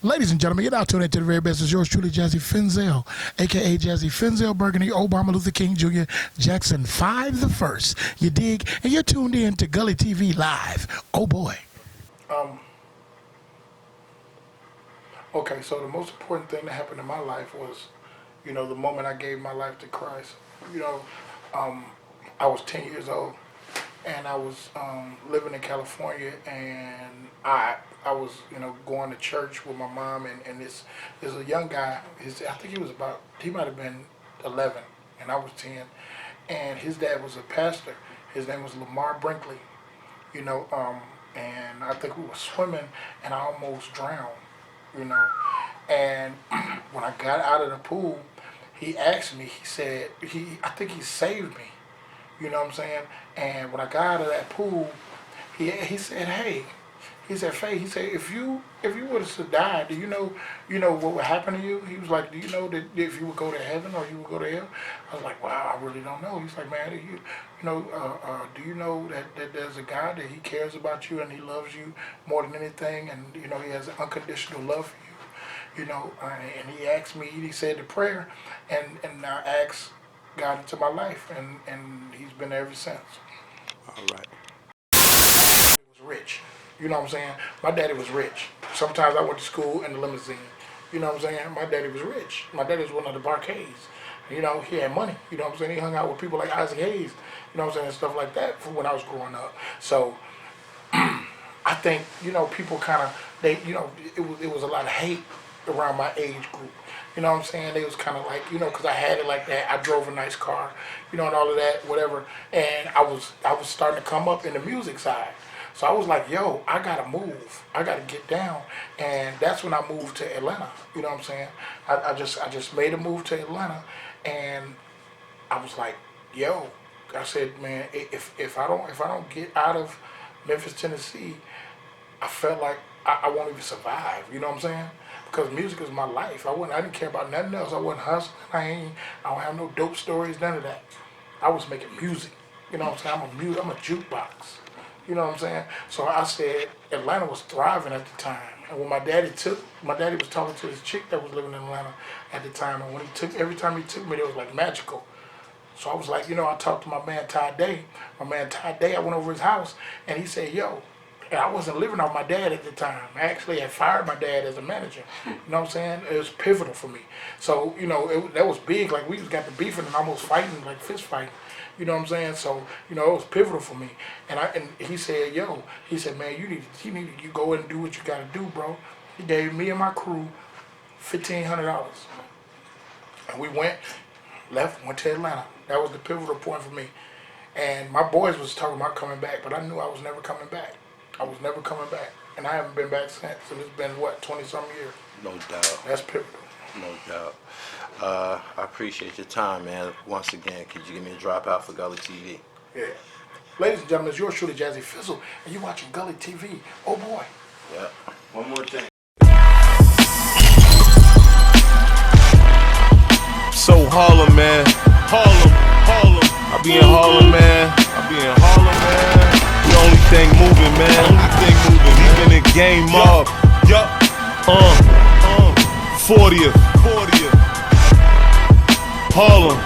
Ladies and gentlemen, you're now tuned into the very best. It's yours truly, Jazzy Finzel, a.k.a. Jazzy Finzel, Burgundy, Obama, Luther King Jr., Jackson 5 the First. You dig? And you're tuned in to Gully TV Live. Oh, boy. Okay, so the most important thing that happened in my life was, the moment I gave my life to Christ. You know, I was 10 years old, and I was living in California, and I was going to church with my mom, and there's a young guy. I think he might have been 11, and I was 10, and his dad was a pastor. His name was Lamar Brinkley. And I think we were swimming, and I almost drowned. And when I got out of the pool, he asked me. He said I think he saved me. You know what I'm saying? And when I got out of that pool, he said, "Hey," he said, "Faye," he said, if you would have died, do you know what would happen to you?" He was like, "Do you know that if you would go to heaven or you would go to hell?" I was like, "Wow, I really don't know." He's like, "Man, do you know that there's a God that He cares about you and He loves you more than anything, and He has an unconditional love for you." And he asked me. He said the prayer, and I asked God into my life, and He's been there ever since. All right. He was rich. You know what I'm saying? My daddy was rich. Sometimes I went to school in the limousine. You know what I'm saying? My daddy was rich. My daddy was one of the Barkays. He had money. You know what I'm saying? He hung out with people like Isaac Hayes. You know what I'm saying? And stuff like that from when I was growing up. So I think, people kind of, it was a lot of hate around my age group. You know what I'm saying? They was kind of like, because I had it like that. I drove a nice car, and all of that, whatever. And I was starting to come up in the music side. So I was like, yo, I gotta move. I gotta get down. And that's when I moved to Atlanta. You know what I'm saying? I just made a move to Atlanta, and I was like, yo, I said, man, if I don't get out of Memphis, Tennessee, I felt like I won't even survive. You know what I'm saying? Because music is my life. I didn't care about nothing else. I wasn't hustling. I don't have no dope stories, none of that. I was making music. You know what I'm saying? I'm a jukebox. You know what I'm saying? So I said Atlanta was thriving at the time. And when my daddy was talking to this chick that was living in Atlanta at the time. And every time he took me, it was like magical. So I was like, I talked to my man Ty Day. I went over his house, and he said, yo, and I wasn't living off my dad at the time. I actually had fired my dad as a manager. You know what I'm saying? It was pivotal for me. So, that was big. Like, we just got to beefing and almost fighting, like fist fighting. You know what I'm saying? So, it was pivotal for me. And he said, yo, he said, man, you go and do what you got to do, bro. He gave me and my crew $1,500. And we went to Atlanta. That was the pivotal point for me. And my boys was talking about coming back, but I knew I was never coming back. I was never coming back. And I haven't been back since. And it's been, 20-something years? No doubt. That's pivotal. No doubt. I appreciate your time, man. Once again, could you give me a dropout for Gully TV? Yeah. Ladies and gentlemen, it's yours truly, Jazzy Fizzle, and you're watching Gully TV. Oh, boy. Yeah. One more thing. So Harlem, man. Harlem. I be in Harlem, man. The only thing moving, man. Keeping the game up. 40th. Harlem.